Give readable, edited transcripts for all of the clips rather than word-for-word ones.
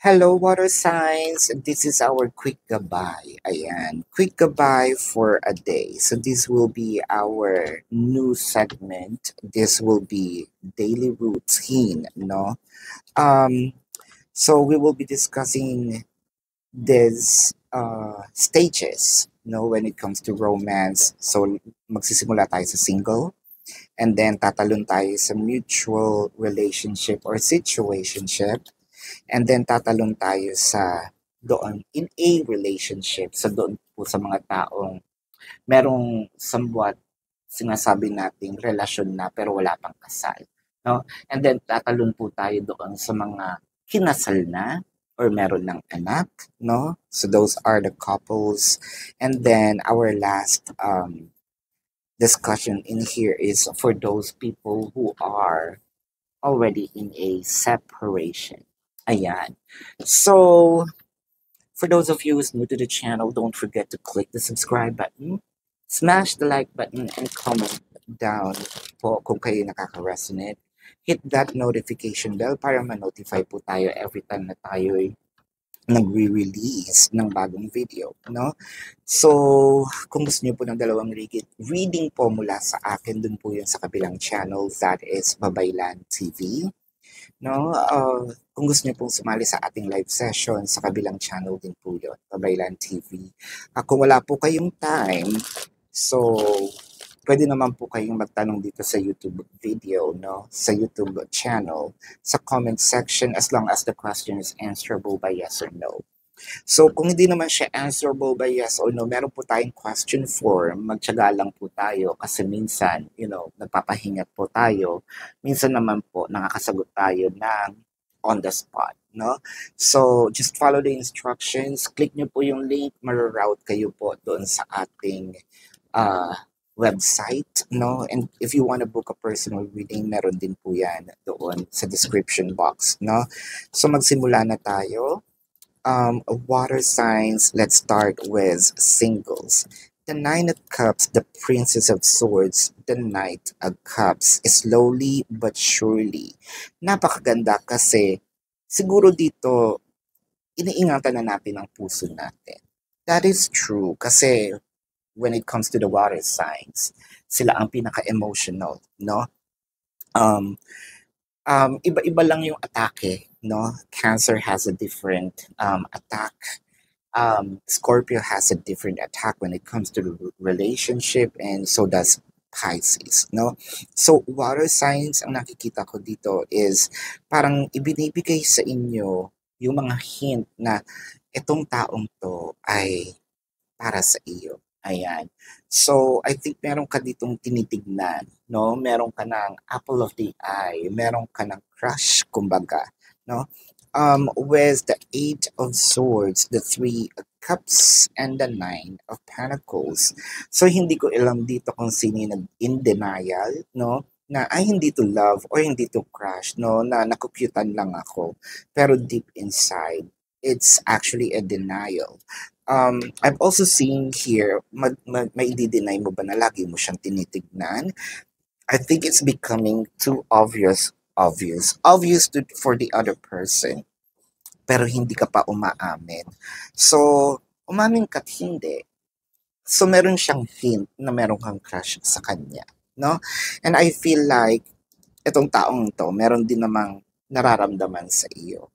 Hello, water signs. This is our quick goodbye. Ayan, quick goodbye for a day. So this will be our new segment. This will be daily routine, no? Um, so we will be discussing these stages, when it comes to romance. So magsisimula tayo sa single, and then tatalon tayo sa mutual relationship or situationship. And then tatalon tayo sa doon in a relationship. So doon po sa mga taong merong somewhat sinasabi nating relasyon na pero wala pang kasal. No? And then tatalon po tayo doon sa mga kinasal na or meron ng anak. No? So those are the couples. And then our last discussion in here is for those people who are already in a separation. Ayan. So, for those of you who's new to the channel, don't forget to click the subscribe button, smash the like button, and comment down po kung kayo nakaka-resonate. Hit that notification bell para ma-notify po tayo every time na tayo'y nagre-release ng bagong video, no? So, kung gusto niyo po ng dalawang reading po mula sa akin, dun po yun sa kabilang channel, that is Babaylan TV. No, kung gusto niyo pong sumali sa ating live session, sa kabilang channel din po yun, Babaylan TV. Kung wala po kayong time, so pwede naman po kayong magtanong dito sa YouTube video, no? Sa YouTube channel, sa comment section, as long as the question is answerable by yes or no. So, kung hindi naman siya answerable by yes or no, meron po tayong question form. Magtiyaga lang po tayo kasi minsan, nagpapahingat po tayo. Minsan naman po, nakakasagot tayo ng on the spot, no? So, just follow the instructions. Click nyo po yung link. Maroroute kayo po doon sa ating website, no? And if you want to book a personal reading, meron din po yan doon sa description box, no? So, magsimula na tayo. Water signs, let's start with singles. The Nine of Cups, the Princess of Swords, the Knight of Cups, slowly but surely. Napakaganda kasi siguro dito, iniingatan na natin ang puso natin. That is true kasi when it comes to the water signs, sila ang pinaka-emotional, no? Iba-iba lang yung atake, no? Cancer has a different attack. Scorpio has a different attack when it comes to the relationship, and so does Pisces, no? So, water signs, ang nakikita ko dito is parang ibinibigay sa inyo yung mga hint na itong taong to ay para sa iyo. Ayan. So, I think meron ka ditong tinitignan, no? Meron ka ng apple of the eye, meron ka ng crush, kumbaga, no? With the Eight of Swords, the Three of Cups, and the Nine of Pentacles. So, hindi ko alam dito kung sino yung in denial, no? Na ay hindi to love or hindi to crush, no? Na nakukyutan lang ako. Pero deep inside, it's actually a denial. I've also seen here, may i-deny mo ba na lagi mo siyang tinitignan? I think it's becoming too obvious for the other person, pero hindi ka pa umaamin. So, umamin ka't hindi. So, meron siyang hint na meron kang crush sa kanya, no? And I feel like, itong taong to, meron din namang nararamdaman sa iyo.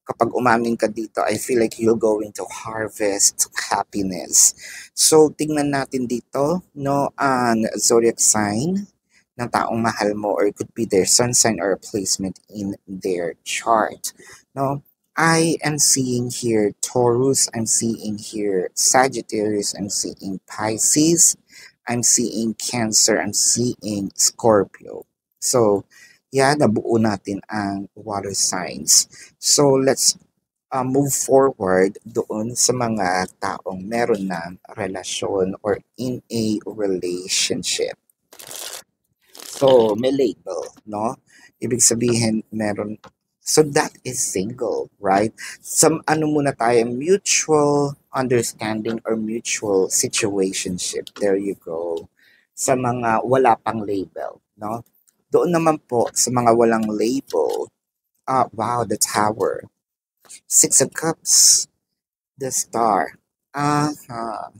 Kapag umamin ka dito, I feel like you're going to harvest happiness. So, tingnan natin dito, no, ang zodiac sign ng taong mahal mo, or it could be their sun sign or a placement in their chart. No, I am seeing here Taurus, I'm seeing here Sagittarius, I'm seeing Pisces, I'm seeing Cancer, I'm seeing Scorpio. So, nabuo natin ang water signs. So, let's move forward doon sa mga taong meron ng relasyon or in a relationship. So, may label, no? Ibig sabihin, meron. So, that is single, right? Ano muna tayo, mutual understanding or mutual situationship. There you go. Sa mga wala pang label, no? Doon naman po sa mga walang label, wow, the Tower. Six of Cups, the Star. Aha.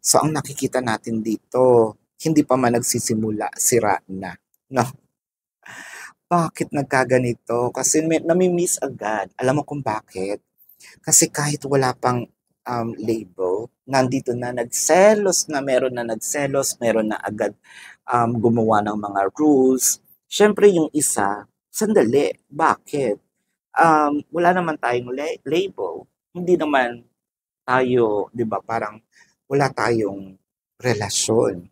So, ang nakikita natin dito, hindi pa man nagsisimula, sira na. No? Bakit nagkaganito? Kasi nami-miss agad. Alam mo kung bakit? Kasi kahit wala pang label, nandito na nagselos na, meron na agad gumawa ng mga rules. Siyempre yung isa, sandali, bakit? Wala naman tayong label. Hindi naman tayo, 'di ba, parang wala tayong relasyon.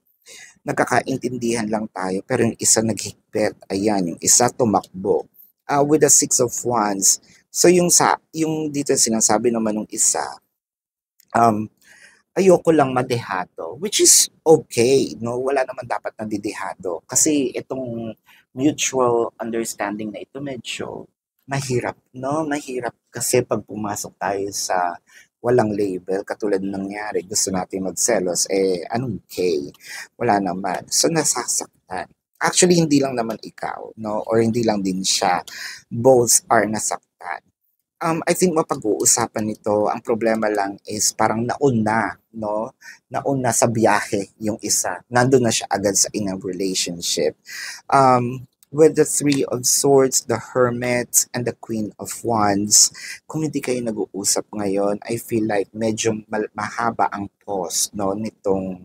Nagkakaintindihan lang tayo, pero yung isa naghigpit, ayan, yung isa tumakbo. With the Six of Wands, so yung dito sinasabi naman ng isa, um, ayoko lang madehado, which is okay, no? Wala naman dapat na didehado. Kasi itong mutual understanding na ito medyo mahirap, no? Mahirap kasi pag pumasok tayo sa walang label, katulad ng nangyari, gusto natin magselos, anong K? Wala naman. So, nasasaktan. Actually, hindi lang naman ikaw, no? Or hindi lang din siya. Both are nasaktan. I think mapag-uusapan nito, ang problema lang is parang nauna, no? Nauna sa biyahe yung isa. Nandun na siya agad sa in a relationship. With the Three of Swords, the Hermit, and the Queen of Wands, kung hindi kayo nag-uusap ngayon, I feel like medyo mahaba ang pause, no? Nitong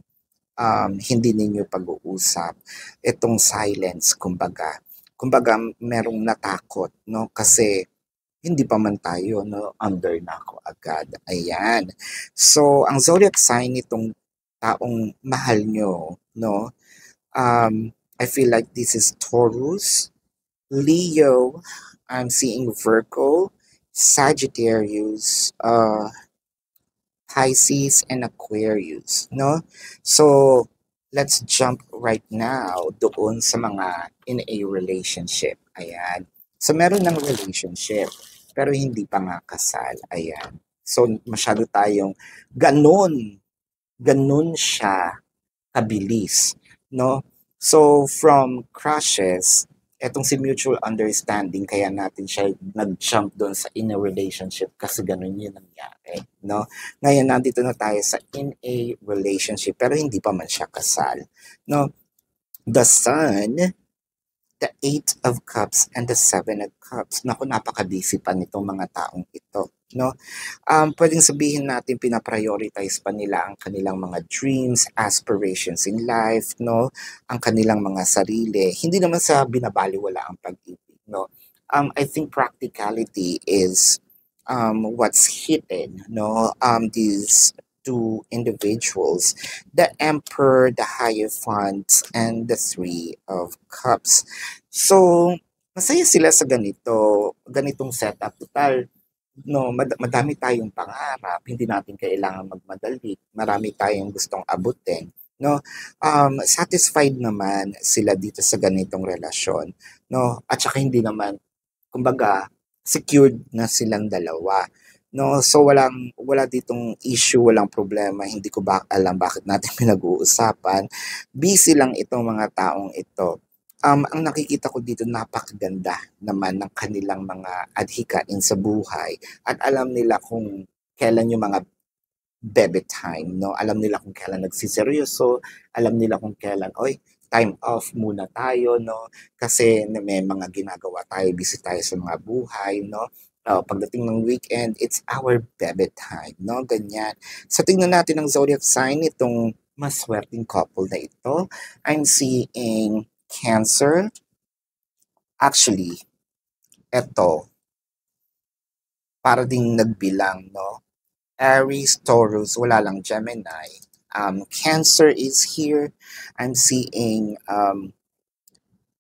hindi ninyo pag-uusap. Itong silence, kumbaga. Kumbaga, merong natakot, no? Kasi hindi pa man tayo, no, under na ako agad. Ayan. So, ang zodiac sign nitong taong mahal nyo, no, I feel like this is Taurus, Leo, I'm seeing Virgo, Sagittarius, Pisces, and Aquarius, no? So, let's jump right now doon sa mga in a relationship. Ayan. So, meron ng relationship, pero hindi pa nga kasal. Ayan. So, masyado tayong ganun siya kabilis, no? So, from crushes, etong si mutual understanding, kaya natin siya nag-jump doon sa in a relationship kasi ganun yun nangyari, no? Ngayon, nandito na tayo sa in a relationship, pero hindi pa man siya kasal, no? The Sun, the Eight of Cups, and the Seven of Cups. Naku, napaka-busy pa nitong mga taong ito, no? Pwedeng sabihin natin pinaprioritize pa nila ang kanilang mga dreams, aspirations in life, no? Ang kanilang mga sarili. Hindi naman sa binabaliwala ang pag-ibig, no? I think practicality is what's hidden, no? These two individuals, the Emperor, the Hierophant, and the Three of Cups. So, masaya sila sa ganitong setup. Total, no, madami tayong pangarap, hindi natin kailangan magmadali, marami tayong gustong abutin, no? Satisfied naman sila dito sa ganitong relasyon, no? At saka hindi naman, kumbaga, secured na silang dalawa, no? So wala ditong issue, walang problema, hindi ko alam bakit natin pinag-uusapan. Busy lang itong mga taong ito. Ang nakikita ko dito, napakaganda naman ng kanilang mga adhikain sa buhay at alam nila kung kailan yung mga bebe time, no? Alam nila kung kailan nagsiseryoso, alam nila kung kailan, oy, time off muna tayo, no? Kasi may mga ginagawa tayo, busy tayo sa mga buhay, no? Pagdating ng weekend, it's our bebe time, no? Ganyan. So, tingnan natin ang zodiac sign itong maswerteng couple na ito. I'm seeing Cancer. Actually, eto, para ding nagbilang, no? Aries, Taurus, wala lang Gemini. Cancer is here. I'm seeing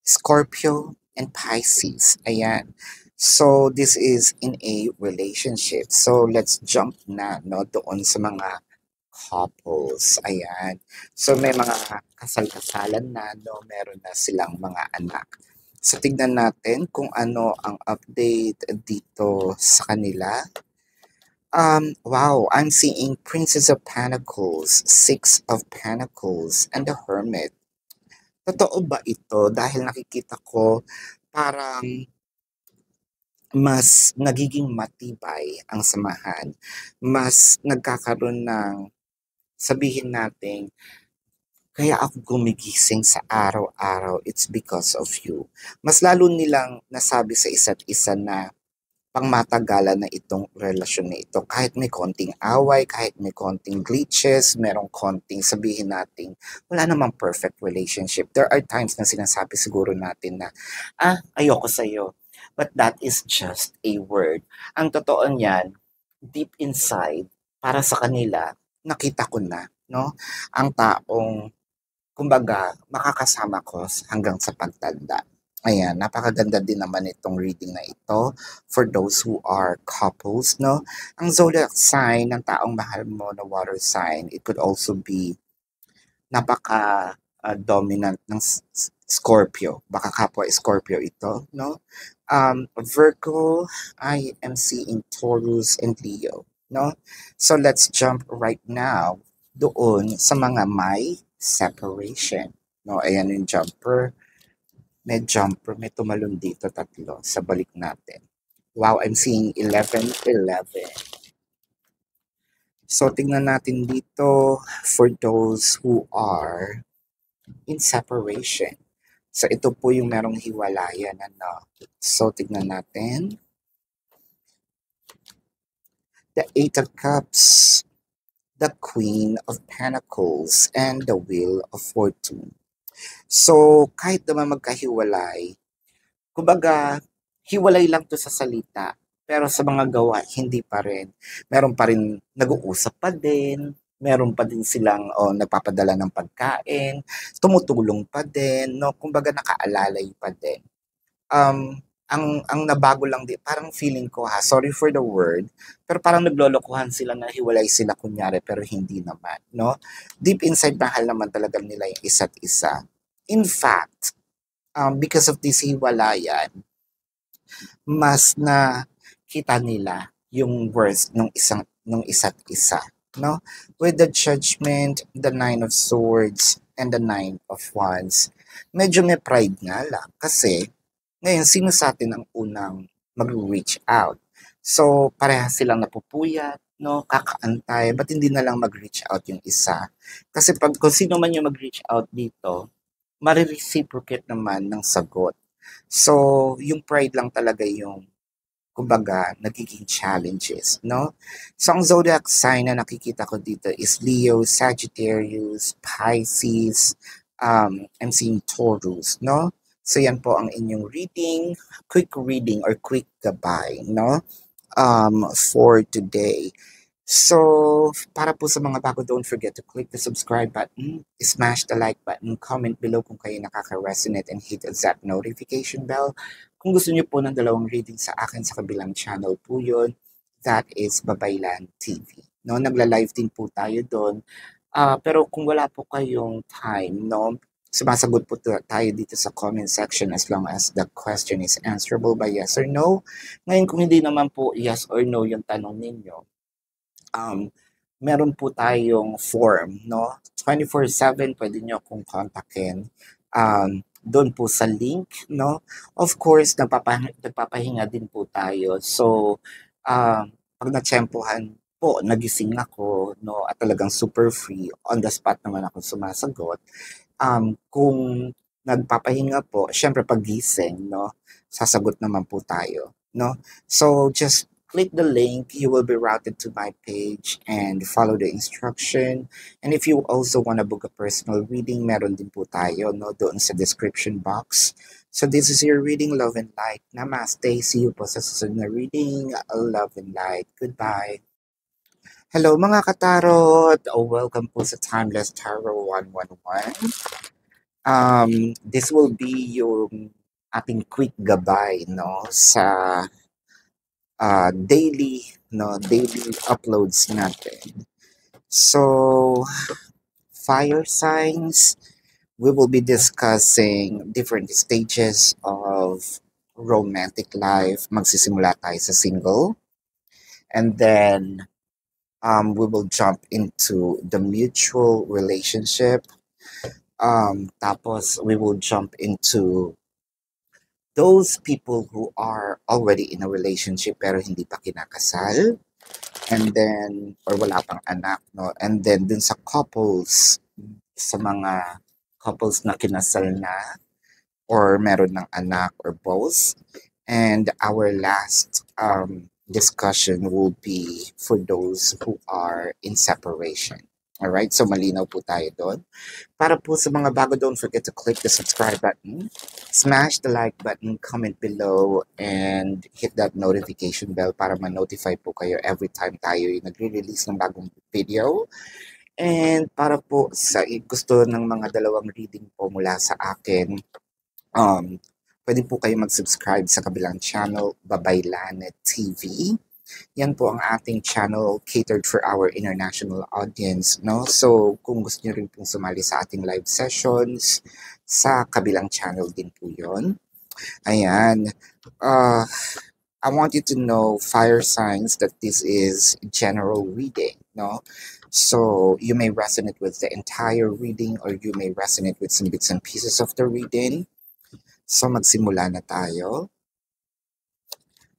Scorpio and Pisces. Ayan. So, this is in a relationship. So, let's jump na, no, doon sa mga couples. Ayan. So, may mga kasal-kasalan na, no, meron na silang mga anak. So, tignan natin kung ano ang update dito sa kanila. Wow, I'm seeing Princess of Pentacles, Six of Pentacles, and the Hermit. Totoo ba ito? Dahil nakikita ko parang mas nagiging matibay ang samahan, mas nagkakaroon ng sabihin natin, kaya ako gumigising sa araw-araw, it's because of you. Mas lalo nilang nasabi sa isa't isa na pangmatagalan na itong relasyon na ito. Kahit may konting away, kahit may konting glitches, merong konting sabihin natin, wala namang perfect relationship. There are times na sinasabi siguro natin na, ayoko sa'yo. But that is just a word. Ang totoo niyan, deep inside, para sa kanila, nakita ko na, no? Ang taong kumbaga, makakasama ko hanggang sa pagtanda. Ayan, napakaganda din naman itong reading na ito for those who are couples, no? Ang zodiac sign ng taong mahal mo na water sign, it could also be napaka dominant ng Scorpio. Baka kapwa Scorpio ito, no? Virgo, I am seeing Taurus and Leo, no? So let's jump right now doon sa mga may separation. No, ayan yung jumper. May tumalon dito tatlo sa balik natin. Wow, I'm seeing 11, 11. So, tingnan natin dito for those who are in separation. So, ito po yung merong hiwalayan. Ano? So, tingnan natin. The Eight of Cups, the Queen of Pentacles, and the Wheel of Fortune. So, kahit naman magkahiwalay, kumbaga, hiwalay lang to sa salita, pero sa mga gawa, hindi pa rin. Meron pa rin, nag-uusap pa din, meron pa din silang nagpapadala ng pagkain, tumutulong pa din, no? Kumbaga, nakaalalay pa din. Ang nabago lang din, parang feeling ko sorry for the word, pero parang naglolokohan sila na hiwalay sila kunyari, pero hindi naman, no? Deep inside, mahal naman talaga nila yung isa't isa. In fact, because of this hiwalayan, mas na kita nila yung worth nung isa't isa, no? With the Judgment, the Nine of Swords, and the Nine of Wands, medyo may pride nga lang kasi ngayon sino sa atin ang unang mag-reach out? So, parehas silang napupuyat, no? Kakaantay, ba't hindi na lang mag-reach out yung isa? Kasi kung sino man yung mag-reach out dito, marireciprocate naman ng sagot. So, yung pride lang talaga yung, kumbaga, nagiging challenges, no? So, ang zodiac sign na nakikita ko dito is Leo, Sagittarius, Pisces, I'm seeing Taurus, no? So, yan po ang inyong quick reading or quick gabay, no? For today. So, para po sa mga bago, don't forget to click the subscribe button, smash the like button, comment below kung kayo nakaka-resonate, and hit that notification bell. Kung gusto niyo po ng dalawang reading sa akin sa kabilang channel po yun, that is Babaylan TV. No, nagla-live din po tayo doon. Pero kung wala po kayong time, no, sumasagot po tayo dito sa comment section as long as the question is answerable by yes or no. Ngayon, kung hindi naman po yes or no yung tanong ninyo, meron po tayong form, no? 24/7 pwede nyo akong kontakin. Doon po sa link, no? Of course, nagpapahinga din po tayo. So, pag natsyempohan po, nagising ako, no? At talagang super free, on the spot naman ako sumasagot. Kung nagpapahinga po, syempre pagising, no? Sasagot naman po tayo, no? So, just click the link, you will be routed to my page and follow the instruction. And if you also want to book a personal reading, meron din po tayo, no, doon sa description box. So this is your reading, Love and Light. Namaste. See you po sa susunod na reading, Love and Light. Goodbye. Hello mga katarot! Welcome po sa Timeless Tarot 111. This will be yung ating quick gabay, no, sa daily uploads natin. So, fire signs, we will be discussing different stages of romantic life. Magsisimula tayo sa single. And then, we will jump into the mutual relationship. Tapos, we will jump into those people who are already in a relationship pero hindi pa kinakasal, and then, or wala pang anak, no? And then, dun sa couples, sa mga couples na kinasal na, or meron ng anak, or both. And our last discussion will be for those who are in separation. Alright, so malinaw po tayo doon. Para po sa mga bago, don't forget to click the subscribe button, smash the like button, comment below, and hit that notification bell para ma-notify po kayo every time tayo yung nagre-release ng bagong video. And para po sa gusto ng mga dalawang reading po mula sa akin, pwede po kayo mag-subscribe sa kabilang channel, Babaylan TV. Yan po ang ating channel catered for our international audience, no? So, kung gusto niyo rin pong sumali sa ating live sessions, sa kabilang channel din po yun. Ayan. I want you to know, fire signs, that this is general reading, no? So, you may resonate with the entire reading or you may resonate with some bits and pieces of the reading. So, magsimula na tayo.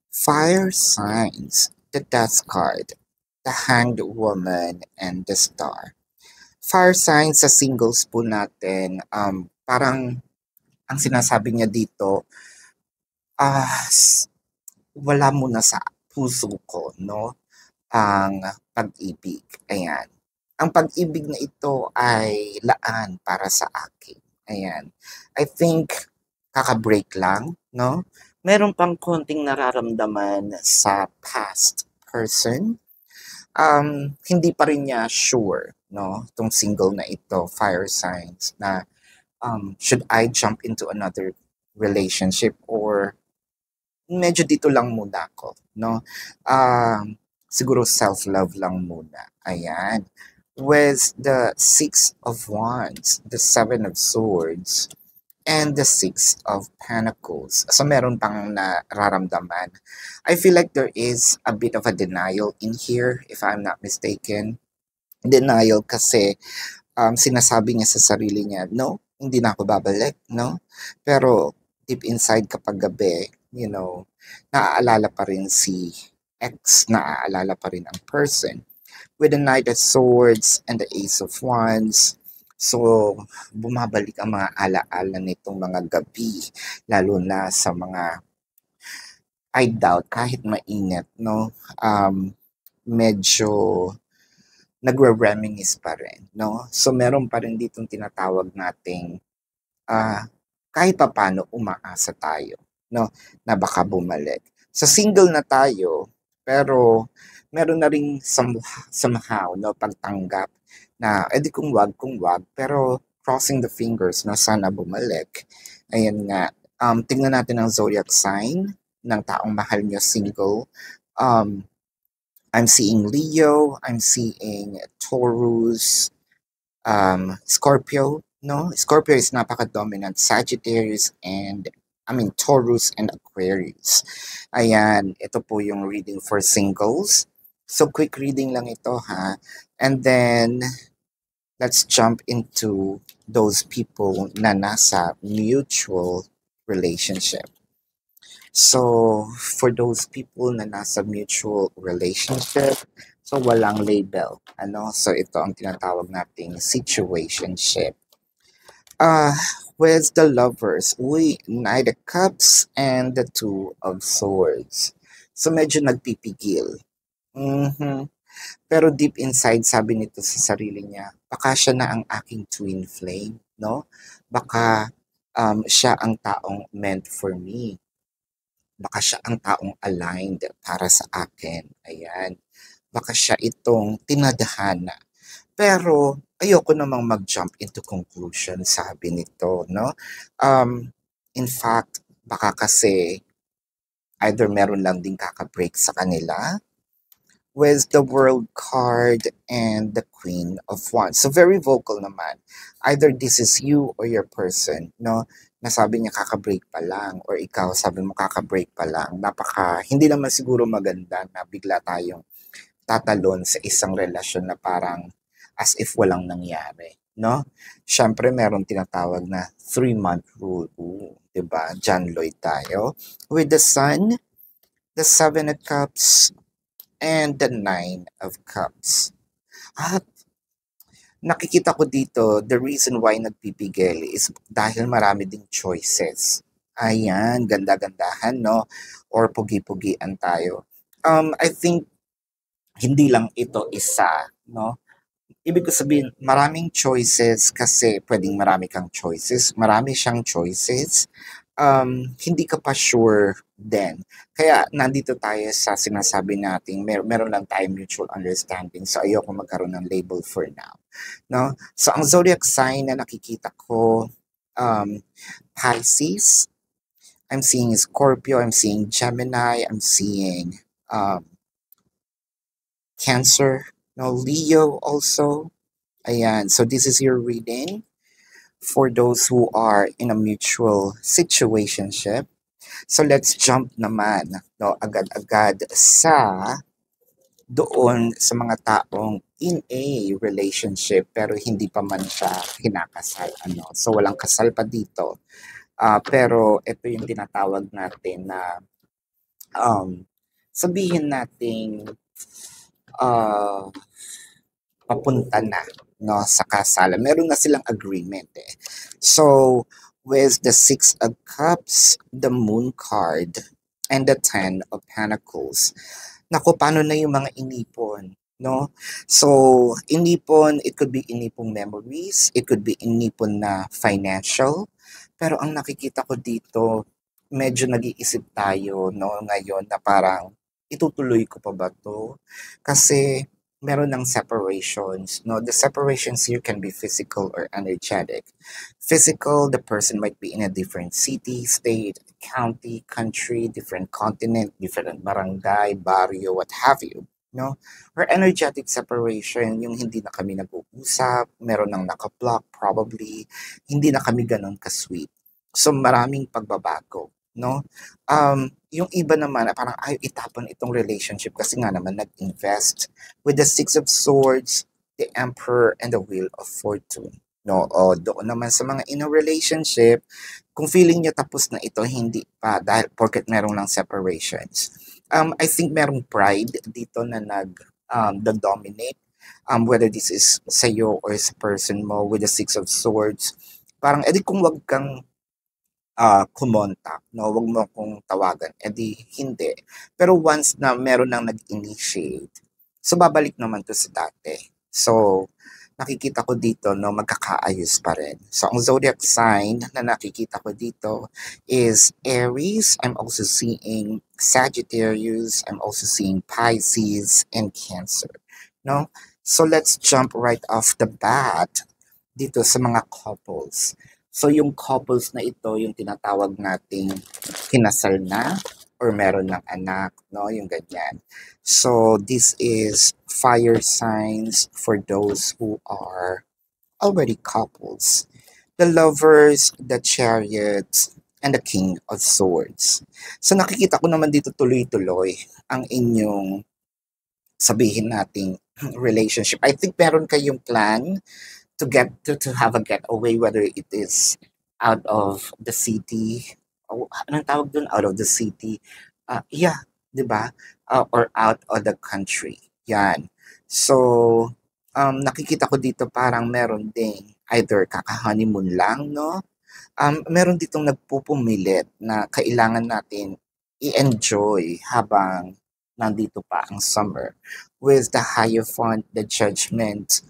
Fire signs, the Death card, the Hanged Woman, and the Star. Fire signs sa singles po natin, parang ang sinasabi niya dito, wala muna sa puso ko, no? Ang pag-ibig. Ayan. Ang pag-ibig na ito ay laan para sa akin. Ayan. I think kaka-break lang, no? Meron pang konting nararamdaman sa past person. Hindi pa rin niya sure, no? Itong single na ito, fire signs, na should I jump into another relationship or medyo dito lang muna ako, no? Siguro self-love lang muna. Ayan. With the Six of Wands, the Seven of Swords, and the Six of Pentacles. So meron pang nararamdaman. I feel like there is a bit of a denial in here, if I'm not mistaken. Denial kasi sinasabi niya sa sarili niya, no, hindi na ako babalik, no? Pero deep inside kapag gabi, you know, naaalala pa rin si ex, naaalala pa rin ang person. With the Knight of Swords and the Ace of Wands, so, bumabalik ang mga alaala nitong mga gabi, lalo na sa mga, I doubt, kahit mainit, no? Medyo nagre-reminisce pa rin, no? So, meron pa rin ditong tinatawag nating, kahit papano umaasa tayo, no? Na baka bumalik. Sa single na tayo, pero meron na ring somehow, no? Pagtanggap na edi kung wag, pero crossing the fingers na sana bumalik. Ayan nga, tingnan natin ang zodiac sign ng taong mahal niyo single. I'm seeing Leo, I'm seeing Taurus, Scorpio, no? Scorpio is napaka-dominant, Sagittarius, and Taurus and Aquarius. Ayan, ito po yung reading for singles. So, quick reading lang ito, ha? And then, let's jump into those people na nasa mutual relationship. So, for those people na nasa mutual relationship, so walang label, ano? So, ito ang tinatawag nating situationship. With the lovers, Knight of Cups and the Two of Swords. So, medyo nagpipigil. Pero deep inside, sabi nito sa sarili niya, baka siya na ang aking twin flame, no? Baka siya ang taong meant for me. Baka siya ang taong aligned para sa akin. Ayan. Baka siya itong tinadhana. Pero ayoko namang mag-jump into conclusion, sabi nito, no? In fact, baka kasi either meron lang din kaka-break sa kanila, with the World card and the Queen of Wands. So very vocal naman. Either this is you or your person, no? Nasabi niya kaka-break pa lang, or ikaw sabi mo kaka-break pa lang. Hindi naman siguro maganda na bigla tayong tatalon sa isang relasyon na parang as if walang nangyari, no? Syempre meron tinatawag na 3-month rule. diba? John Lloyd tayo. With the Sun, the Seven of Cups, and the Nine of Cups. At nakikita ko dito, the reason why nagpipigil is dahil marami ding choices. Ayan, ganda-gandahan, no? Or pugi-pugian tayo. I think hindi lang ito isa, no? Ibig ko sabihin, maraming choices kasi pwedeng marami kang choices. Marami siyang choices. Hindi ka pa sure then. Kaya nandito tayo sa sinasabi natin, meron lang tayong mutual understanding. So ayoko magkaroon ng label for now. No? So ang zodiac sign na nakikita ko, Pisces. I'm seeing Scorpio. I'm seeing Gemini. I'm seeing Cancer. No, Leo also. Ayan. So this is your reading for those who are in a mutual situationship. So let's jump naman, no, agad-agad sa doon sa mga taong in a relationship pero hindi pa man siya kinakasal, ano. So walang kasal pa dito. Pero ito yung tinatawag natin na sabihin nating uh, papunta na, no, sa kasalan. Meron na silang agreement eh. So with the Six of Cups, the Moon card, and the Ten of Pentacles. Naku, paano na yung mga inipon? No? So, inipon, it could be inipong memories, it could be inipon na financial, pero ang nakikita ko dito, medyo nag-iisip tayo, no, ngayon na parang, itutuloy ko pa ba to? Kasi, meron ng separations, no? The separations here can be physical or energetic. Physical, the person might be in a different city, state, county, country, different continent, different barangay, barrio, what have you. No? Or energetic separation, yung hindi na kami nag-uusap, meron nang naka-block probably, hindi na kami ganun ka-sweet. So maraming pagbabago, no? Yung iba naman, parang ayaw itapon itong relationship kasi nga naman nag-invest with the Six of Swords, the Emperor, and the Wheel of Fortune. No, o doon naman sa mga in a relationship, kung feeling nyo tapos na ito, hindi pa dahil porket merong lang separations. I think merong pride dito na nag-dominate. Whether this is sa'yo or sa person mo with the Six of Swords. Parang, edi kung wag kang kumontak, no? Wag mo akong tawagan, edi hindi. Pero once na meron nang nag-initiate, so babalik naman to sa dati. So, nakikita ko dito, no, magkakaayos pa rin. So, ang zodiac sign na nakikita ko dito is Aries. I'm also seeing Sagittarius. I'm also seeing Pisces and Cancer. No? So, let's jump right off the bat dito sa mga couples. So, yung couples na ito, yung tinatawag nating kinasal na or meron ng anak, no? Yung ganyan. So, this is fire signs for those who are already couples. The Lovers, the Chariots, and the King of Swords. So, nakikita ko naman dito tuloy-tuloy ang inyong sabihin nating relationship. I think meron kayong plan to get to have a getaway, whether it is out of the city, o anong tawag dun, out of the city, yeah, 'di ba? Or out of the country, yan. So, nakikita ko dito parang meron ding either kaka-honeymoon lang, no? Meron ditong nagpupumilit na kailangan natin i-enjoy habang nandito pa ang summer with the Hierophant, the Judgment,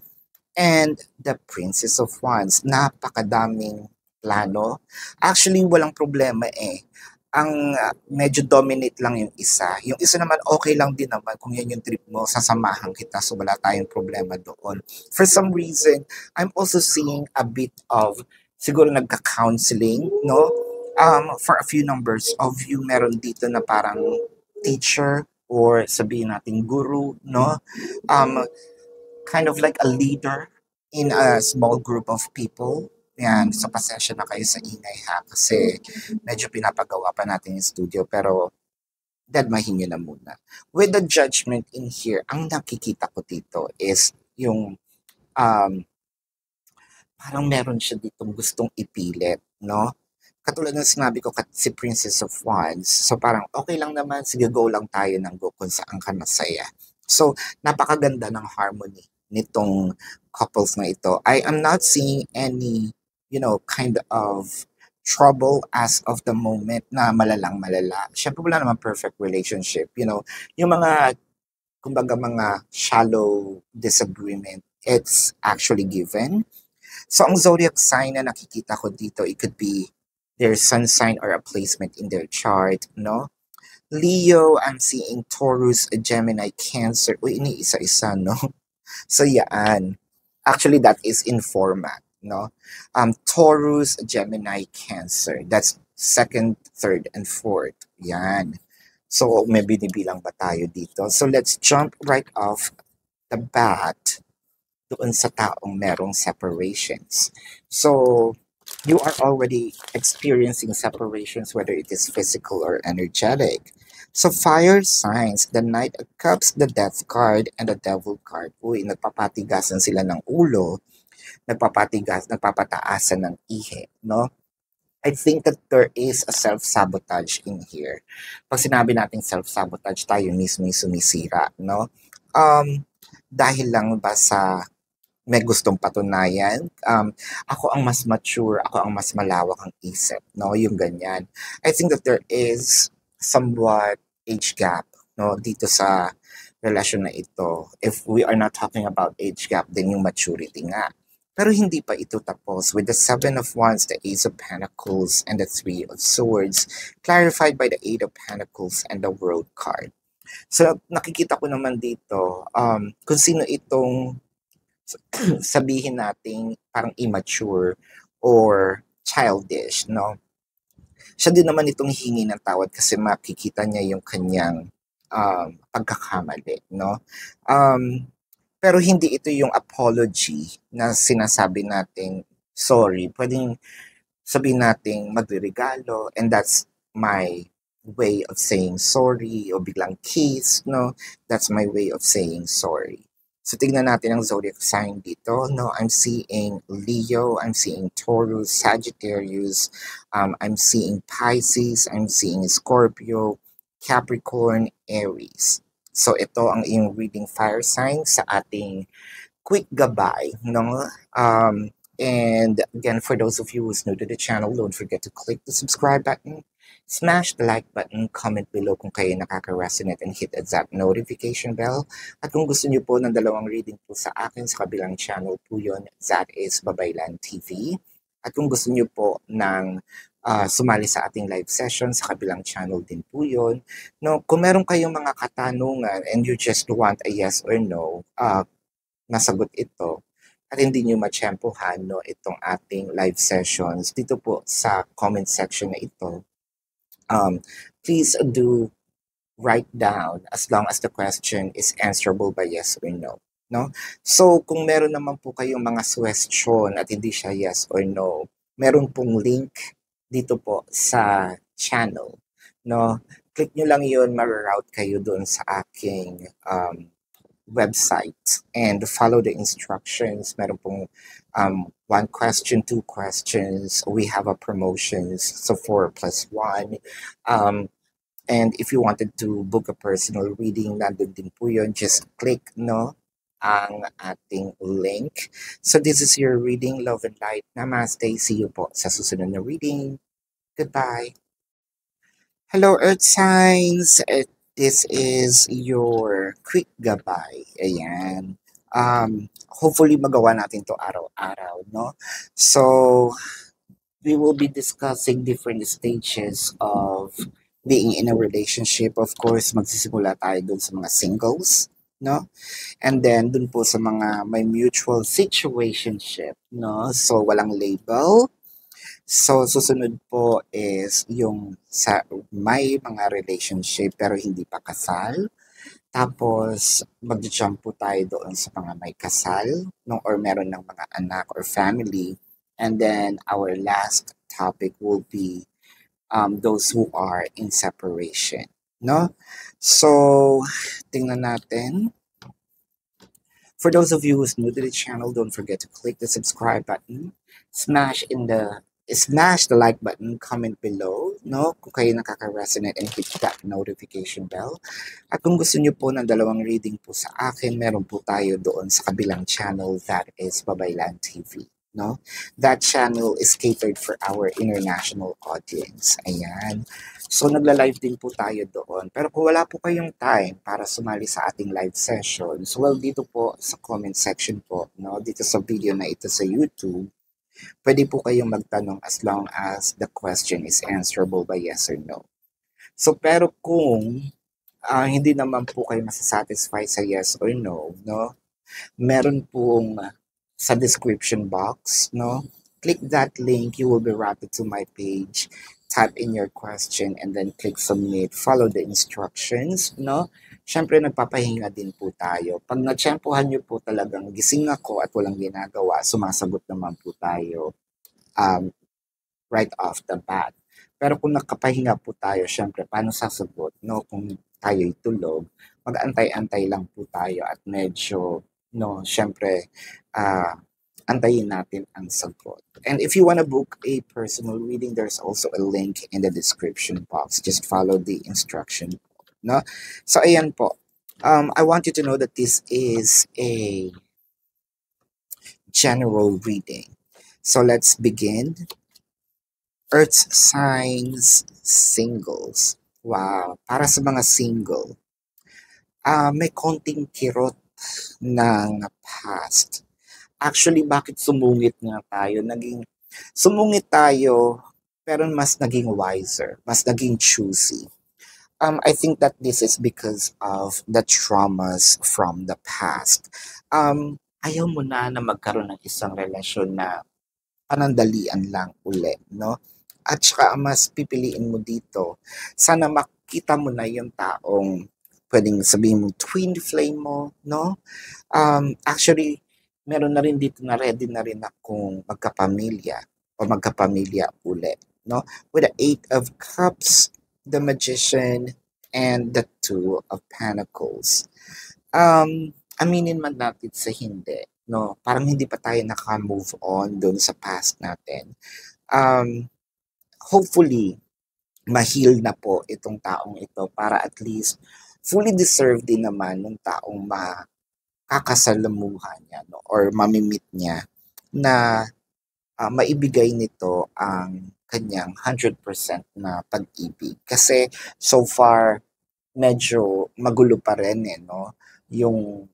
and the Princess of Wands. Napakadaming plano. Actually, walang problema eh. Ang medyo dominate lang yung isa. Yung isa naman, okay lang din naman kung yan yung trip mo, sasamahan kita, so wala tayong problema doon. For some reason, I'm also seeing a bit of, siguro nagka-counseling, no? For a few numbers of you, meron dito na parang teacher or sabihin natin guru, no? Kind of like a leader in a small group of people. Yan, so pasensya na kayo sa ingay ha, kasi medyo pinapagawa pa natin yung studio, pero dadmahin nyo na muna. With the Judgment in here, ang nakikita ko dito is yung parang meron siya ditong gustong ipilit, no? katulad ng sinabi ko, si Princess of Wands. So parang okay lang naman, sige go lang tayo ng go kung saan ka masaya. So napakaganda ng harmony nitong couples na ito. I am not seeing any, kind of trouble as of the moment na malalang malala. Siyempre wala naman perfect relationship, yung mga, kumbaga mga shallow disagreement, it's actually given. So, ang zodiac sign na nakikita ko dito, it could be their sun sign or a placement in their chart, no? Leo, I'm seeing Taurus, Gemini, Cancer. Uy, iniisa-isa, no? So, yan. Actually, that is in format, no? Taurus, Gemini, Cancer. That's second, third, and fourth. Yan. So, may binibilang ba tayo dito? So, let's jump right off the bat doon sa taong merong separations. So, you are already experiencing separations, whether it is physical or energetic. So, fire signs, the Knight of Cups, the Death card, and the Devil card. Uy, nagpapatigasan sila ng ulo, nagpapataasan ng ihe, no? I think that there is a self-sabotage in here. Pag sinabi natin self-sabotage, tayo mismo yung sumisira, no? Dahil lang ba sa may gustong patunayan, ako ang mas mature, ako ang mas malawak ang isip, no? Yung ganyan. I think that there is somewhat age gap, no? Dito sa relasyon na ito. If we are not talking about age gap, then yung maturity nga. Pero hindi pa ito tapos with the Seven of Wands, the Ace of Pentacles, and the Three of Swords, clarified by the Eight of Pentacles and the World card. So, nakikita ko naman dito, kung sino itong sabihin nating parang immature or childish, no? Siya din naman itong hingi ng tawad kasi makikita niya yung kanyang pagkakamali, no? Pero hindi ito yung apology na sinasabi nating sorry. Pwedeng sabihin nating magre-regalo and that's my way of saying sorry o biglang kiss, no? That's my way of saying sorry. So tingnan natin ang zodiac sign dito, no? I'm seeing Leo, I'm seeing Taurus, Sagittarius, I'm seeing Pisces, I'm seeing Scorpio, Capricorn, Aries. So ito ang iyong reading fire sign sa ating quick gabay, no? And again, for those of you who's new to the channel, don't forget to click the subscribe button, smash the like button, comment below kung kayo nakaka-resonate, and hit that notification bell. At kung gusto niyo po ng dalawang reading po sa akin sa kabilang channel po yun, that is Babaylan TV. At kung gusto niyo po ng sumali sa ating live session sa kabilang channel din po yun. No, kung meron kayong mga katanungan and you just want a yes or no, nasagot ito at hindi nyo matsyempohan, no, itong ating live sessions dito po sa comment section na ito, please do write down as long as the question is answerable by yes or no. No? So, kung meron naman po kayong mga question at hindi siya yes or no, meron pong link dito po sa channel. No? Click nyo lang yun, ma-route kayo doon sa aking website and follow the instructions. Meron pong one question, two questions. We have a promotions, so 4+1. And if you wanted to book a personal reading, nandun din po yun. Just click, no, ang ating link. So this is your reading, Love and Light. Namaste. See you po sa susunod na reading. Goodbye. Hello, Earth signs. This is your quick gabay. Ayan. Hopefully magawa natin to araw-araw, no? So, we will be discussing different stages of being in a relationship. Of course, magsisimula tayo dun sa mga singles, no? And then, dun po sa mga may mutual situationship, no? So, walang label. So, susunod po is yung sa may mga relationship pero hindi pa kasal. Tapos, mag-jump po tayo doon sa mga may kasal, no? Or meron ng mga anak or family. And then, our last topic will be those who are in separation, no? So, tingnan natin. For those of you who's new to the channel, don't forget to click the subscribe button, smash in the smash the like button, comment below, no? Kung kayo nakaka-resonate, and hit that notification bell. At kung gusto niyo po ng dalawang reading po sa akin, meron po tayo doon sa kabilang channel, that is Babaylan TV. No? That channel is catered for our international audience. Ayan. So, nagla-live din po tayo doon. Pero kung wala po kayong time para sumali sa ating live sessions, well, dito po sa comment section po, no? Dito sa video na ito sa YouTube, pwede po kayong magtanong as long as the question is answerable by yes or no. So, pero kung hindi naman po kayo masasatisfy sa yes or no, no? Meron pong sa description box, no? Click that link, you will be routed to my page. Type in your question and then click submit. Follow the instructions, no? Siyempre, nagpapahinga din po tayo. Pag natsyempohan nyo po talagang gising ako at walang ginagawa, sumasagot naman po tayo right off the bat. Pero kung nakapahinga po tayo, siyempre, paano sasagot? No? Kung tayo'y tulog, mag-antay-antay lang po tayo at medyo, no, siyempre, antayin natin ang sagot. And if you want to book a personal reading, there's also a link in the description box. Just follow the instruction. No? So, ayan po. I want you to know that this is a general reading. So, let's begin. Earth signs, singles. Wow. Para sa mga single, may konting kirot ng past. Actually, bakit sumungit nga tayo? Sumungit tayo, pero mas naging wiser, mas naging choosy. I think that this is because of the traumas from the past. Ayaw mo na magkaroon ng isang relasyon na panandalian lang uli, no? At saka mas pipiliin mo dito, sana makita mo na yung taong pwedeng sabihin mo twin flame mo, no? Actually, meron na rin dito na ready na rin akong magkapamilya o magkapamilya uli, no? With the 8 of Cups, the Magician, and the 2 of Pentacles. Aminin man natin sa hindi, no? Parang hindi pa tayo naka-move on doon sa past natin. Hopefully, ma-heal na po itong taong ito para at least fully deserved din naman ng taong makakasalamuhan niya, no? Or mamimit niya na maibigay nito ang kanyang 100% na pag-ibig. Kasi so far, medyo magulo pa rin no? Yung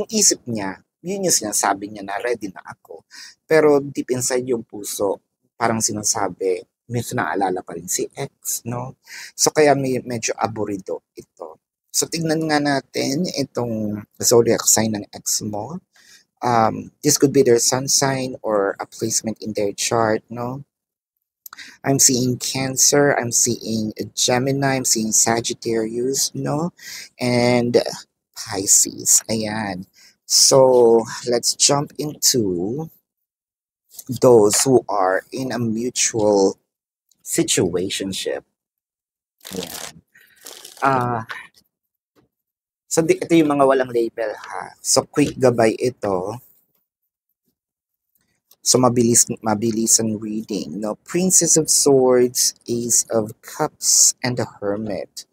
isip niya, yun yung sinasabi niya na ready na ako. Pero deep inside yung puso, parang sinasabi, medyo naalala pa rin si ex, no? So kaya medyo aburido ito. So tignan nga natin itong zodiac sign ng ex mo. This could be their sun sign or a placement in their chart, no? I'm seeing Cancer, I'm seeing Gemini, I'm seeing Sagittarius, no? And Pisces. Ayan. So, let's jump into those who are in a mutual situationship. Ayan. So, ito yung mga walang label, ha? So, quick gabay ito. So, mabilis ang reading. No? Princess of Swords, Ace of Cups, and the Hermit.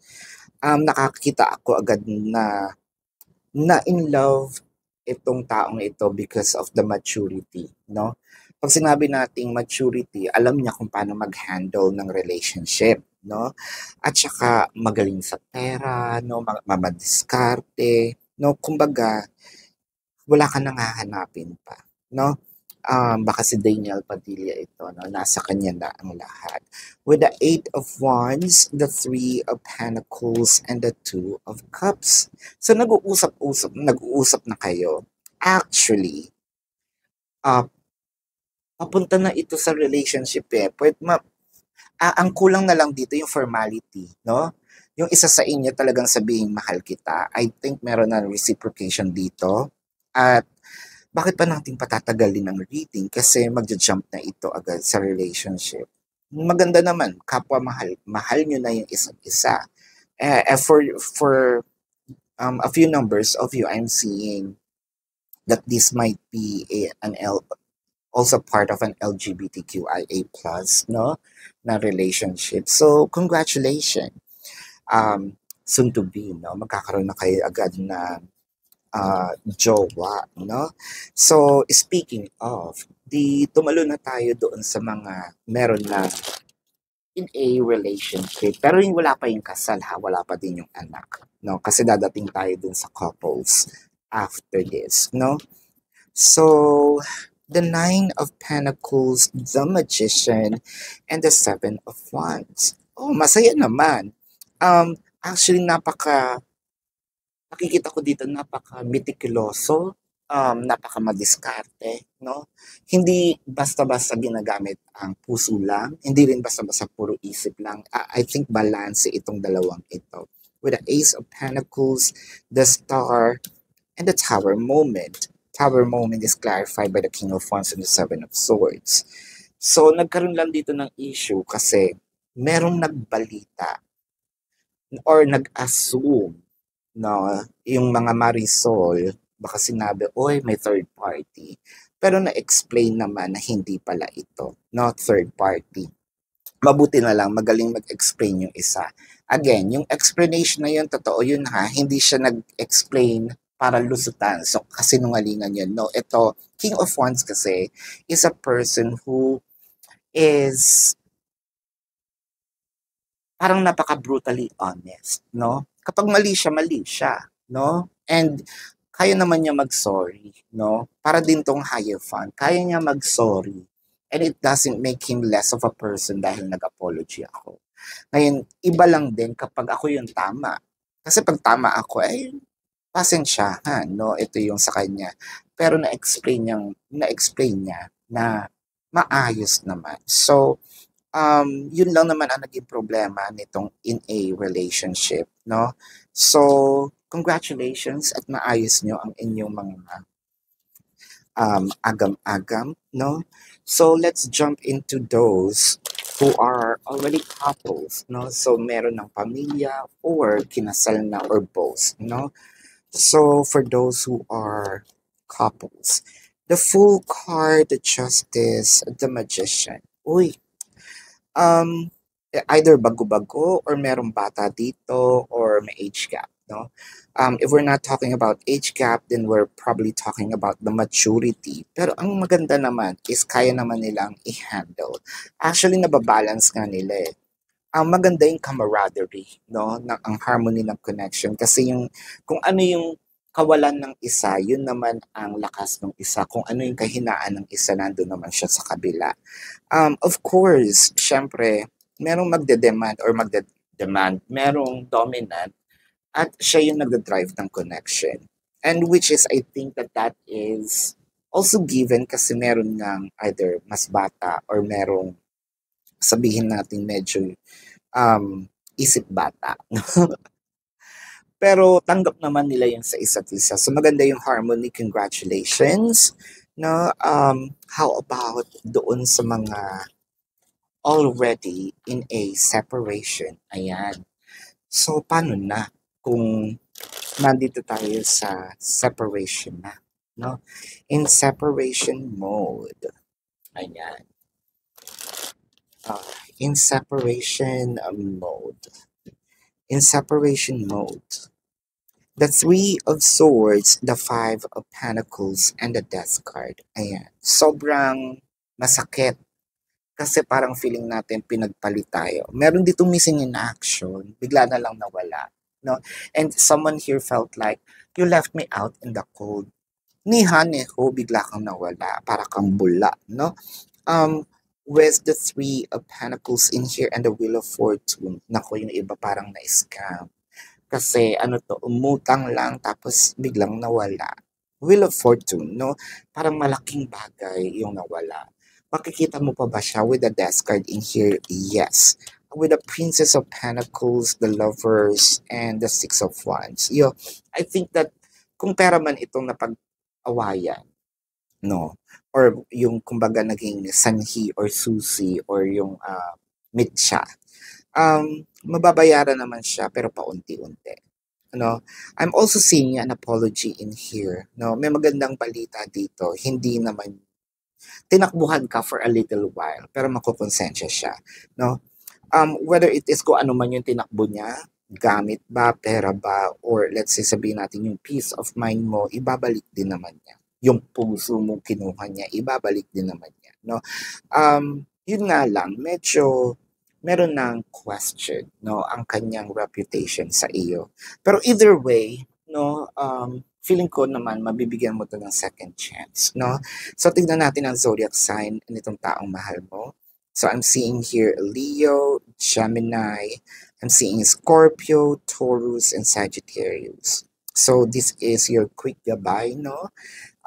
Nakakita ako agad na in love itong taong ito because of the maturity, no? Pag sinabi nating maturity, alam niya kung paano mag-handle ng relationship, no? At saka magaling sa pera, no? Mamadiskarte, no? Kumbaga, wala ka nang hahanapin pa, no? Baka si Daniel Padilla ito, no? Nasa kanya na ang lahat. With the 8 of Wands, the 3 of Pentacles, and the 2 of Cups. So, nag-uusap na kayo. Actually, papunta na ito sa relationship eh. Ang kulang na lang dito yung formality, no? Yung isa sa inyo talagang sabihin mahal kita. I think meron na reciprocation dito. At bakit pa natin patatagalin ang reading? Kasi magja-jump na ito agad sa relationship. Maganda naman, kapwa mahal. Mahal nyo na yung isa't isa. For a few numbers of you, I'm seeing that this might be also part of an LGBTQIA plus, no, na relationship. So, congratulations. Soon to be, no, magkakaroon na kayo agad na jowa, no? So, speaking of, di tumalo na tayo doon sa mga meron na in a relationship. Pero yung wala pa yung kasal ha, wala pa din yung anak, no? Kasi dadating tayo dun sa couples after this, no? So, the Nine of Pentacles, the Magician, and the Seven of Wands. Oh, masaya naman. Actually, nakikita ko dito, napaka-meticuloso, napaka-madiskarte, no? Hindi basta-basta ginagamit ang puso lang, hindi rin basta-basta puro isip lang. I think balance itong dalawang ito. With the Ace of Pentacles, the Star, and the Tower moment. Tower moment is clarified by the King of Wands and the Seven of Swords. So, nagkaroon lang dito ng issue kasi merong nagbalita or nag-assume na yung mga Marisol, baka sinabi, oy, may third party. Pero na-explain naman na hindi pala ito, not third party. Mabuti na lang, magaling mag-explain yung isa. Again, yung explanation na yun, totoo yun ha, hindi siya nag-explain para lusutan. So, kasinungalingan yun. No, ito, King of Wands kasi is a person who is parang napaka-brutally honest, no? Kapag mali siya, no? And kaya naman niya mag-sorry, no? Para din tong Hierophant, kaya niya mag-sorry. And it doesn't make him less of a person dahil nag-apology ako. Ngayon, iba lang din kapag ako yung tama. Kasi pag tama ako, pasensyahan, no? Ito yung sa kanya. Pero na-explain niya na maayos naman. So, yun lang naman ang naging problema nitong in a relationship, no? So, congratulations at maayos nyo ang inyong mga agam-agam, no? So, let's jump into those who are already couples, no? So, meron ng pamilya or kinasal na or both, no? So, for those who are couples, the Fool card, the Justice, the Magician. Uy, Um, either bago-bago or merong bata dito or may age gap, no? If we're not talking about age gap, then we're probably talking about the maturity. Pero ang maganda naman is kaya naman nilang i-handle. Actually, nababalance nga nila eh. Ang maganda yung camaraderie, no? Ang harmony ng connection. Kasi yung, kung ano yung kawalan ng isa, yun naman ang lakas ng isa. Kung ano yung kahinaan ng isa, nandun naman siya sa kabila. Of course, syempre, merong magde-demand or magde-demand, merong dominant at siya yung nagde-drive ng connection. And which is, I think that is also given kasi meron ng either mas bata or merong sabihin natin medyo isip bata. Pero tanggap naman nila yung sa isa't isa. So maganda yung harmony. Congratulations. No, how about doon sa mga already in a separation? Ayan. So paano na kung nandito tayo sa separation na, no? In separation mode. Ayan. In separation mode. In separation mode. The Three of Swords, the Five of Pentacles, and the Death card. Ayan. Sobrang masakit. Kasi parang feeling natin pinagpalit tayo. Meron dito missing in action. Bigla na lang nawala. No? And someone here felt like, you left me out in the cold. Ni Haneho, bigla kang nawala. Para kang bula. No? With the Three of Pentacles in here and the Wheel of Fortune. Nako, yung iba parang na-scam. Kasi ano to, umutang lang tapos biglang nawala. Wheel of Fortune, no? Parang malaking bagay yung nawala. Makikita mo pa ba siya with the Death card in here? Yes. With the Princess of Pentacles, the Lovers, and the Six of Wands. I think that kung pera man itong napag-awayan, no? Or yung kumbaga naging sanhi or susi or yung mitsa, mababayaran naman siya pero paunti-unti. Ano, I'm also seeing an apology in here. No, may magandang balita dito. Hindi naman tinakbuhan ka for a little while, pero makukonsensya siya, no? Whether it is kung ano man yung tinakbo niya, gamit ba, pera ba, or let's say sabihin natin yung peace of mind mo, ibabalik din naman niya. Yung puso mo kinuha niya, ibabalik din naman niya, no? Yun nga lang, medyo meron ng question, no, ang kanyang reputation sa iyo. Pero either way, no, feeling ko naman mabibigyan mo to ng second chance, no? So tignan natin ang zodiac sign nitong taong mahal mo. So I'm seeing here Leo, Gemini, I'm seeing Scorpio, Taurus, and Sagittarius. So this is your quick goodbye, no?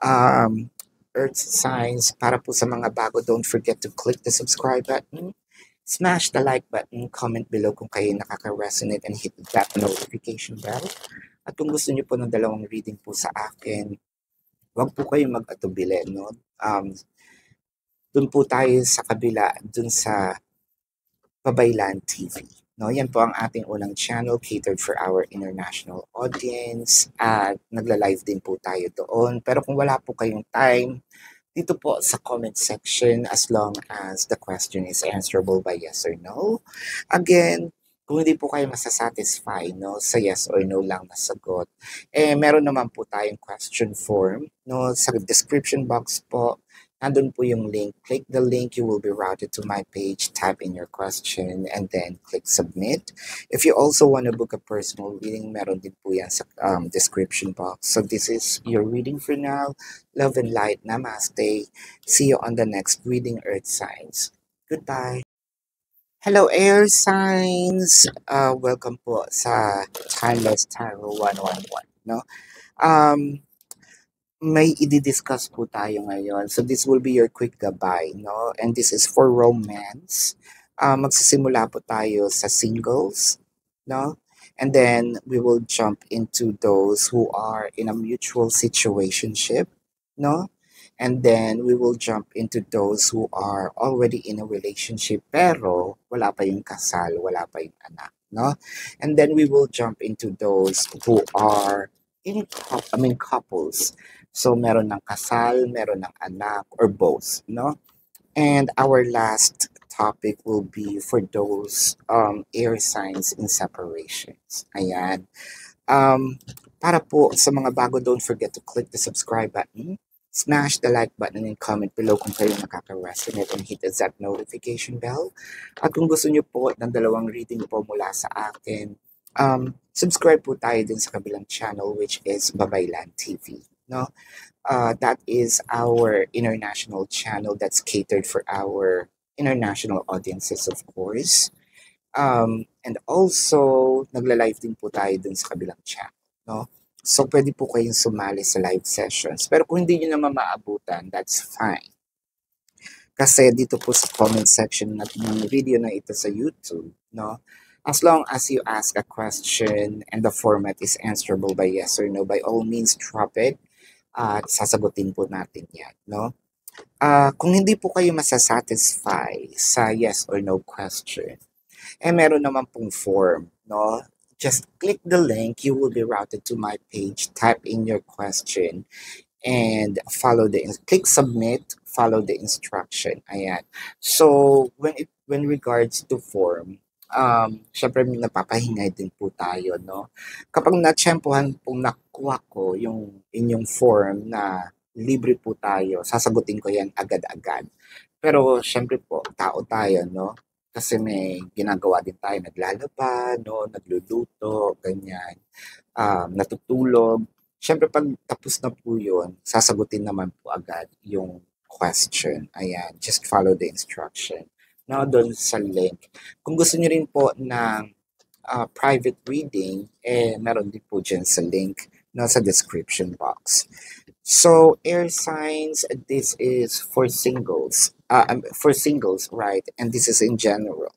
Um, Earth signs, para po sa mga bago, don't forget to click the subscribe button, smash the like button, comment below kung kayo nakaka-resonate, and hit that notification bell. At kung gusto niyo po ng dalawang reading po sa akin, huwag po kayong mag-atubili, no? Dun po tayo sa kabila, dun sa Babaylan TV. No, yan po ang ating unang channel catered for our international audience at nagla-live din po tayo doon. Pero kung wala po kayong time, dito po sa comment section as long as the question is answerable by yes or no. Again, kung hindi po kayo masasatisfy, no, sa yes or no lang na sagot, meron naman po tayong question form, no, sa description box po. Nandun po yung link. Click the link, you will be routed to my page, type in your question, and then click submit. If you also want to book a personal reading, meron din po yan sa description box. So this is your reading for now. Love and light. Namaste. See you on the next reading, Earth Signs. Goodbye. Hello, air signs. Welcome po sa Timeless Tarot 111. No? May i-discuss po tayo ngayon. So this will be your quick goodbye, no? And this is for romance. Magsisimula po tayo sa singles, no? And then we will jump into those who are in a mutual situationship, no? And then we will jump into those who are already in a relationship pero wala pa yung kasal, wala pa yung anak, no? And then we will jump into those who are in couples. So meron ng kasal, meron ng anak, or both, no? And our last topic will be for those air signs in separations. Ayan. Para po sa mga bago, don't forget to click the subscribe button, smash the like button, and comment below kung kayo nakaka-resonate, and hit that notification bell. At kung gusto niyo po ng dalawang reading po mula sa akin, subscribe po tayo din sa kabilang channel, which is Babaylan TV. No? That is our international channel that's catered for our international audiences, of course. And also, nagla-live din po tayo dun sa kabilang channel. No? So, pwede po kayong sumali sa live sessions. Pero kung hindi nyo naman maabutan, that's fine. Kasi dito po sa comment section ng video na ito sa YouTube, no? As long as you ask a question and the format is answerable by yes or no, by all means, drop it at sasagutin po natin yan, no? Kung hindi po kayo masasatisfy sa yes or no question, meron naman pong form, no? Just click the link, you will be routed to my page, type in your question, and click submit, follow the instruction. Ayan. So, when regards to form, syempre napapahingay din po tayo, no? Kapag natsyempohan pong nakuha ko yung inyong form na libre po tayo, sasagutin ko yan agad-agad. Pero syempre po, tao tayo, no? Kasi may ginagawa din tayo, naglalaba, no? Nagluluto, ganyan. Natutulog. Syempre pag tapos na po yun, sasagutin naman po agad yung question. Ayan, just follow the instruction. No, doon sa link. Kung gusto niyo rin po ng private reading, meron din po dyan sa link, no, sa description box. So, air signs, this is for singles. For singles, right? And this is in general.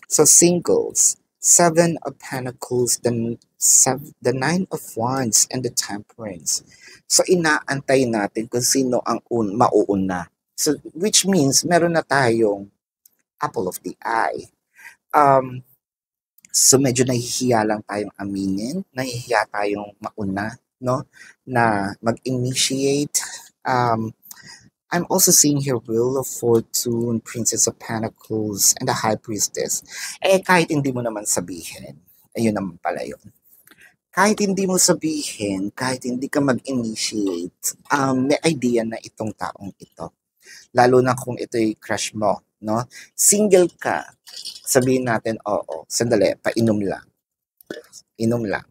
So, singles, 7 of Pentacles, the 9 of Wands, and the Temperance. So, inaantay natin kung sino ang mauuna. So, which means, meron na tayong apple of the eye. So medyo nahihiya lang tayong aminin, nahihiya tayong mauna, no? Na mag-initiate. I'm also seeing here Wheel of Fortune, Princess of Pentacles, and the High Priestess. Kahit hindi mo naman sabihin, ayun naman pala yun. Kahit hindi mo sabihin, kahit hindi ka mag-initiate, may idea na itong taong ito. Lalo na kung ito'y crush mo, no? Single ka, sabihin natin, oo, sandali, painom lang. Inom lang.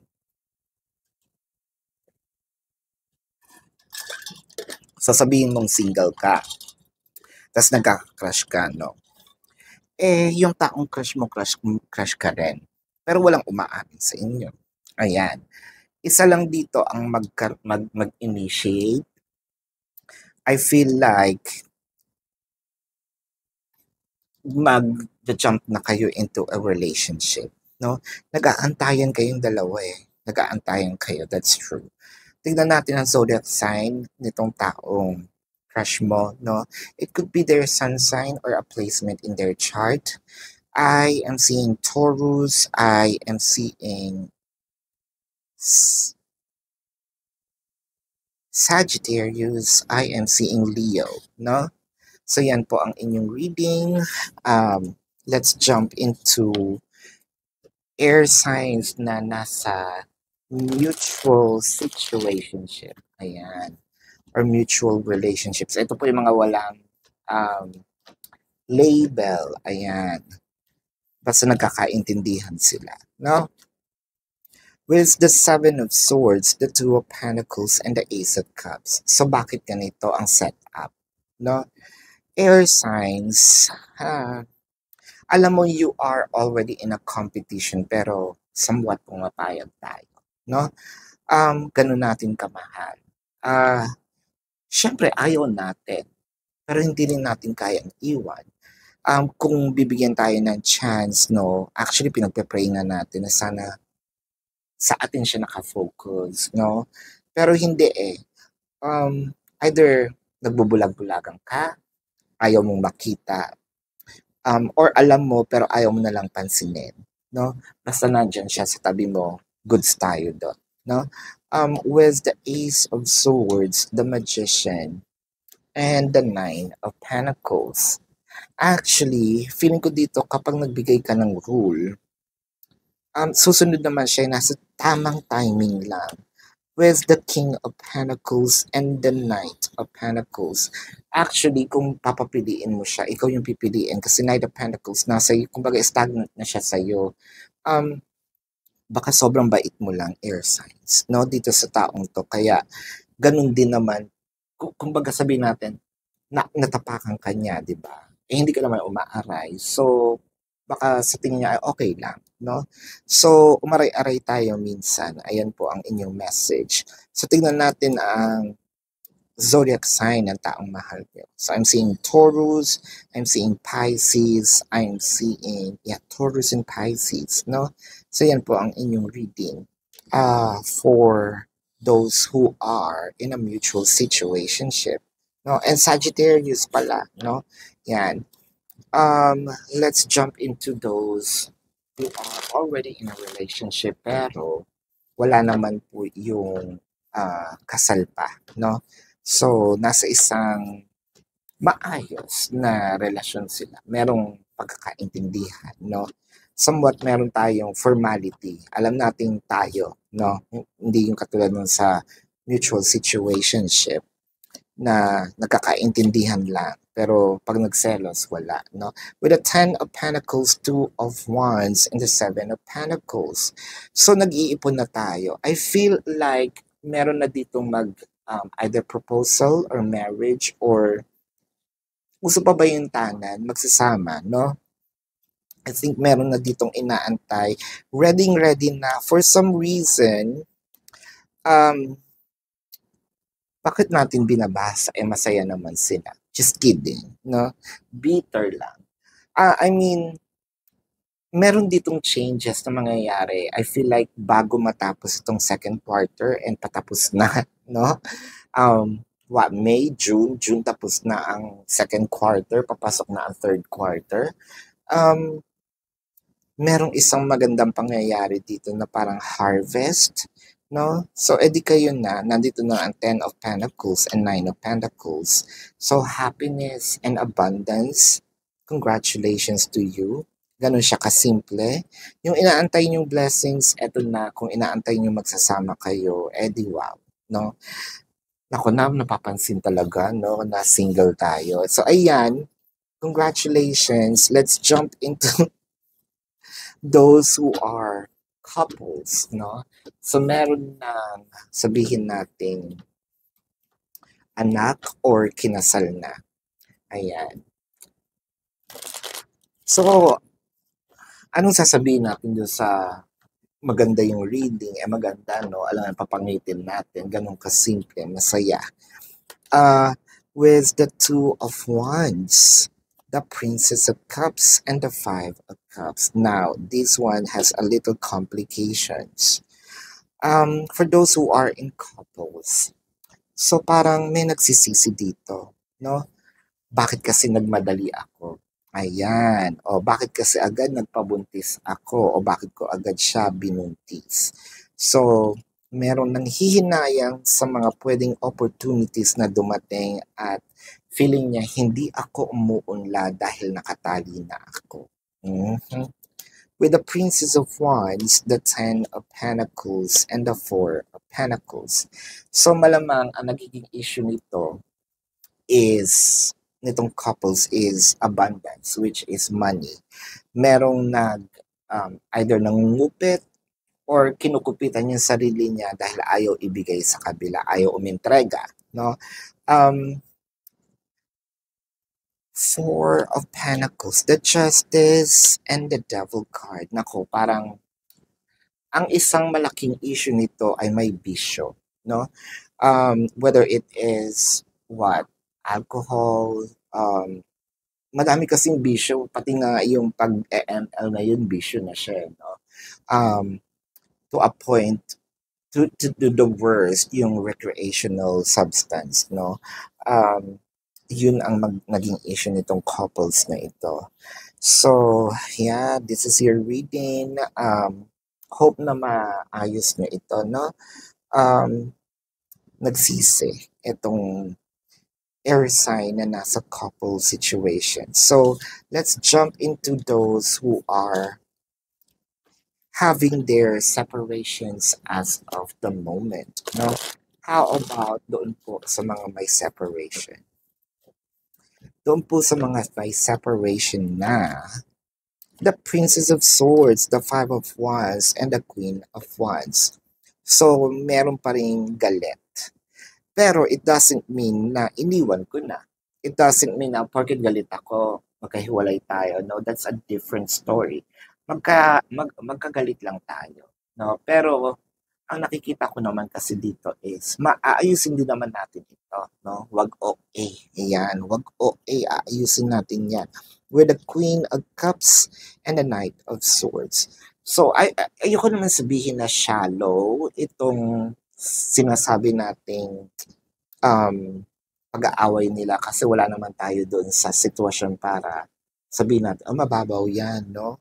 Sasabihin mong single ka, tapos nagkaka-crush ka, no? Yung taong crush ka rin. Pero walang umaamin sa inyo. Ayan. Isa lang dito ang mag-initiate. I feel like mag-jump na kayo into a relationship, no? Nag-aantayan kayong dalawa eh. Nag-aantayan kayo, that's true. Tingnan natin ang zodiac sign nitong taong crush mo, no? It could be their sun sign or a placement in their chart. I am seeing Taurus, I am seeing Sagittarius, I am seeing Leo, no? So yan po ang inyong reading. Let's jump into air signs na nasa mutual situationship. Ayan. Or mutual relationships. Ito po yung mga walang label. Ayan. Basta nagkakaintindihan sila. No? With the Seven of Swords, the Two of Pentacles, and the Ace of Cups. So bakit ganito ang setup? No? Air signs, alam mo you are already in a competition pero somewhat pumapayag tayo. No? Ganun natin kamahal. Syempre ayaw natin, pero hindi rin natin kayang iwan. Kung bibigyan tayo ng chance, no, actually pinagpe-pray na natin na sana sa atin siya nakafocus, no? Pero hindi eh. Either nagbubulag-bulagan ka, ayaw mong makita, or alam mo pero ayaw mo na lang pansinin, no? Basta nandyan siya sa tabi mo, goods tayo doon, no? With the Ace of Swords, the Magician, and the Nine of Pentacles. Actually, feeling ko dito kapag nagbigay ka ng rule, susunod naman siya nasa tamang timing lang. With the King of Pentacles and the Knight of Pentacles. Actually, kung papapiliin mo siya, ikaw yung pipiliin kasi Knight of Pentacles nasa iyo, kumbaga stagnant na siya sa iyo. Baka sobrang bait mo lang, air signs, no? Dito sa taong to. Kaya, ganun din naman, kumbaga sabihin natin, natapakan ka niya, di ba? Hindi ka naman umaaray. So, baka sa tingin niya ay okay lang, no? So, umaray-aray tayo minsan. Ayan po ang inyong message. So, tingnan natin ang zodiac sign ng taong mahal niyo. So, I'm seeing Taurus, I'm seeing Pisces, I'm seeing, Taurus and Pisces, no? So, yan po ang inyong reading. For those who are in a mutual situationship, no? And Sagittarius pala, no? Yan. Let's jump into those who are already in a relationship pero wala naman po yung kasal pa, no? So, nasa isang maayos na relasyon sila. Merong pagkakaintindihan, no? Somewhat meron tayong formality. Alam natin tayo, no? Hindi yung katulad nun sa mutual situationship na nagkakaintindihan lang. Pero pag nagselos, wala, no? With the 10 of Pentacles, 2 of Wands, and the 7 of Pentacles. So, nag-iipon na tayo. I feel like meron na ditong either proposal or marriage or gusto pa ba yung tangan, magsasama, no? I think meron na ditong inaantay. Ready na. For some reason, bakit natin binabasa? Masaya naman sila. Just kidding, no? Bitter lang. I mean, meron ditong changes na mangyayari. I feel like bago matapos itong second quarter and patapos na, no? May, June tapos na ang second quarter, papasok na ang third quarter. Merong isang magandang pangyayari dito na parang harvest, no? So, edi kayo na, nandito na ang Ten of Pentacles and Nine of Pentacles. So, happiness and abundance, congratulations to you. Ganun siya kasimple. Yung inaantay niyong blessings, eto na, kung inaantay niyo magsasama kayo, edi wow, no? Ako na, napapansin talaga, no, na single tayo. So, ayan, congratulations. Let's jump into those who are couples, no? So, meron na, sabihin natin, anak or kinasal na. Ayan. So, anong sasabihin natin doon sa maganda yung reading? Maganda, no? Alam mo, papangitin natin. Ganun kasimple, masaya. With the Two of Wands, the Princess of Cups, and the Five of Cups. Now, this one has a little complications. For those who are in couples, so parang may nagsisisi dito, no? Bakit kasi nagmadali ako? Ayan. O bakit kasi agad nagpabuntis ako? O bakit ko agad siya binuntis? So, meron nang hihinayang sa mga pwedeng opportunities na dumating at feeling niya hindi ako umuunlad dahil nakatali na ako. Mhm. With the Princess of Wands, the Ten of Pentacles, and the Four of Pentacles. So malamang ang nagiging issue nito is nitong couples is abundance, which is money. Merong either nangungupit or kinukupitan yung sarili niya dahil ayaw ibigay sa kabila, ayaw umintrega, no? Four of Pentacles, the Justice, and the Devil card. Nako, parang ang isang malaking issue nito ay may bisyo, no? Whether it is what? Alcohol, madami kasing bisyo, pati nga yung pag-ML na yun, bisyo na siya, no? To a point, to the worst, yung recreational substance, no? Yun ang naging issue nitong couples na ito. So, yeah, this is your reading. Hope na maayos nyo ito, no? Nagsisi itong air sign na nasa couple situation. So, let's jump into those who are having their separations as of the moment, no? How about doon po sa mga may separation? Doon po sa mga may separation na, the Princess of Swords, the Five of Wands, and the Queen of Wands. So, meron pa rin galit. Pero it doesn't mean na iniwan ko na. It doesn't mean na porket galit ako, magkahiwalay tayo. No, that's a different story. Magkagalit lang tayo. No? Pero ang nakikita ko naman kasi dito is maaayusin din naman natin ito. No? Wag OA. Ayan. Wag OA. Aayusin natin yan. With the Queen of Cups and the Knight of Swords. So, ayoko naman sabihin na shallow itong sinasabi nating pag-aaway nila kasi wala naman tayo doon sa sitwasyon para sabihin natin, mababaw yan, no?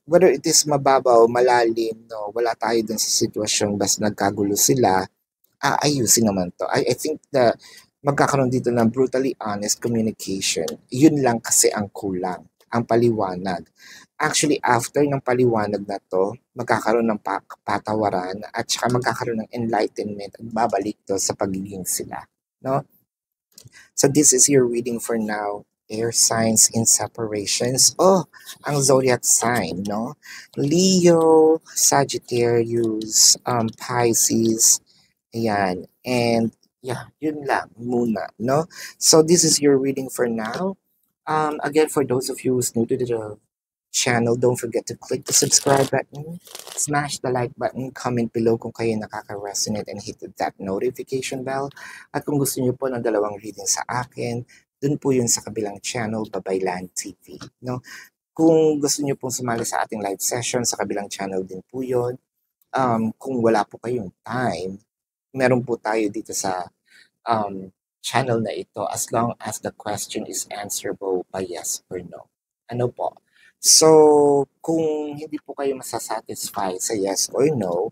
Whether it is mababaw, malalim, no, wala tayo dun sa sitwasyon, basta nagkagulo sila, aayusin naman to. I think magkakaroon dito ng brutally honest communication. Yun lang kasi ang kulang, ang paliwanag. Actually, after ng paliwanag na to, magkakaroon ng patawaran at saka magkakaroon ng enlightenment at babalik to sa pagiging sila. No? So this is your reading for now. Air signs in separations. Oh, ang zodiac sign, no? Leo, Sagittarius, Pisces, ayan. And yeah, yun lang muna, no? So this is your reading for now. Again, for those of you who's new to the channel, don't forget to click the subscribe button, smash the like button, comment below kung kayo nakaka-resonate, and hit that notification bell. At kung gusto niyo po ng dalawang reading sa akin, dun po yun sa kabilang channel, Babaylan TV. No? Kung gusto niyo pong sumali sa ating live session, sa kabilang channel din po yun. Kung wala po kayong time, meron po tayo dito sa channel na ito as long as the question is answerable by yes or no. Ano po? So, kung hindi po kayo masasatisfy sa yes or no,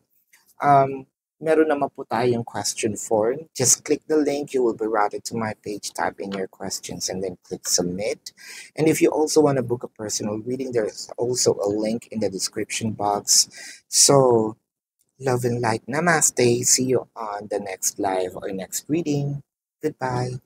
Meron naman po tayong question form. Just click the link. You will be routed to my page. Type in your questions and then click submit. And if you also want to book a personal reading, there's also a link in the description box. So, love and light. Namaste. See you on the next live or next reading. Goodbye.